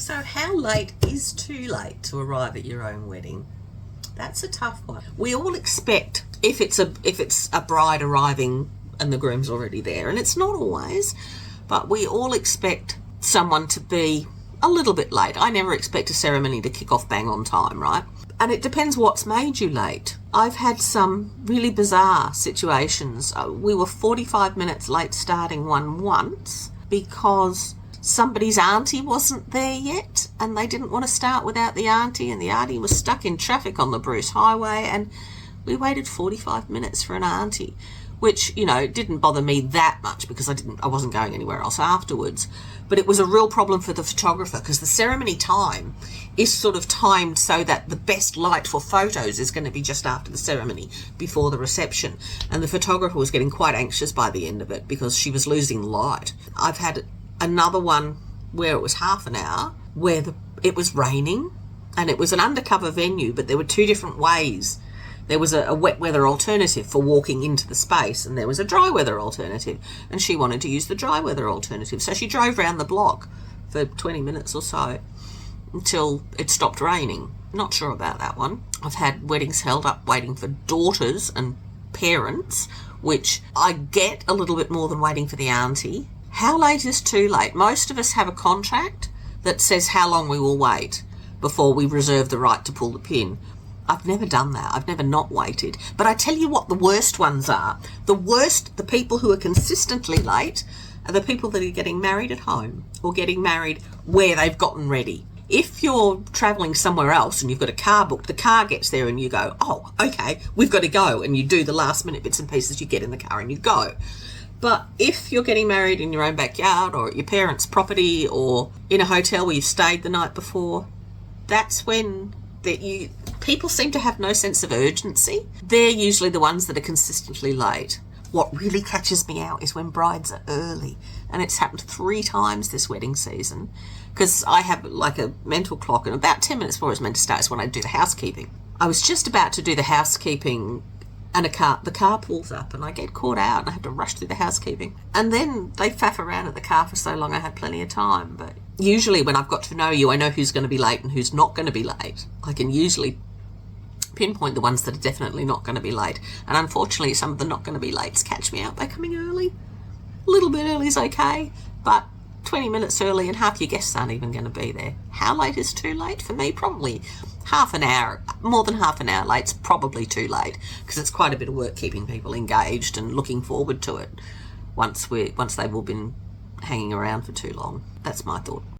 So how late is too late to arrive at your own wedding? That's a tough one. We all expect, if it's a bride arriving and the groom's already there, and it's not always, but we all expect someone to be a little bit late. I never expect a ceremony to kick off bang on time, right? And it depends what's made you late. I've had some really bizarre situations. We were 45 minutes late starting one once because somebody's auntie wasn't there yet and they didn't want to start without the auntie, and the auntie was stuck in traffic on the Bruce Highway, and we waited 45 minutes for an auntie, which, you know, didn't bother me that much because I wasn't going anywhere else afterwards. But it was a real problem for the photographer because the ceremony time is sort of timed so that the best light for photos is going to be just after the ceremony, before the reception. And the photographer was getting quite anxious by the end of it because she was losing light. I've had another one where it was half an hour where it was raining, and it was an undercover venue, but there were two different ways. There was a wet weather alternative for walking into the space, and there was a dry weather alternative, and she wanted to use the dry weather alternative. So she drove around the block for 20 minutes or so until it stopped raining. Not sure about that one. I've had weddings held up waiting for daughters and parents, which I get a little bit more than waiting for the auntie. How late is too late? Most of us have a contract that says how long we will wait before we reserve the right to pull the pin. I've never done that. I've never not waited. But I tell you what the worst ones are. The people who are consistently late are the people that are getting married at home or getting married where they've gotten ready. If you're travelling somewhere else and you've got a car booked, the car gets there and you go, oh, okay, we've got to go. And you do the last minute bits and pieces, you get in the car and you go. But if you're getting married in your own backyard or at your parents' property or in a hotel where you've stayed the night before, that's when people seem to have no sense of urgency. They're usually the ones that are consistently late. What really catches me out is when brides are early, and it's happened 3 times this wedding season, because I have like a mental clock, and about 10 minutes before it's meant to start is when I do the housekeeping. I was just about to do the housekeeping and the car pulls up and I get caught out and I have to rush through the housekeeping. And then they faff around at the car for so long I had plenty of time. But usually when I've got to know you, I know who's going to be late and who's not going to be late. I can usually pinpoint the ones that are definitely not going to be late. And unfortunately, some of the not going to be lates catch me out by coming early. A little bit early is okay, but 20 minutes early and half your guests aren't even going to be there. How late is too late? For me, probably half an hour, more than half an hour late's probably too late, because it's quite a bit of work keeping people engaged and looking forward to it once they've all been hanging around for too long. That's my thought.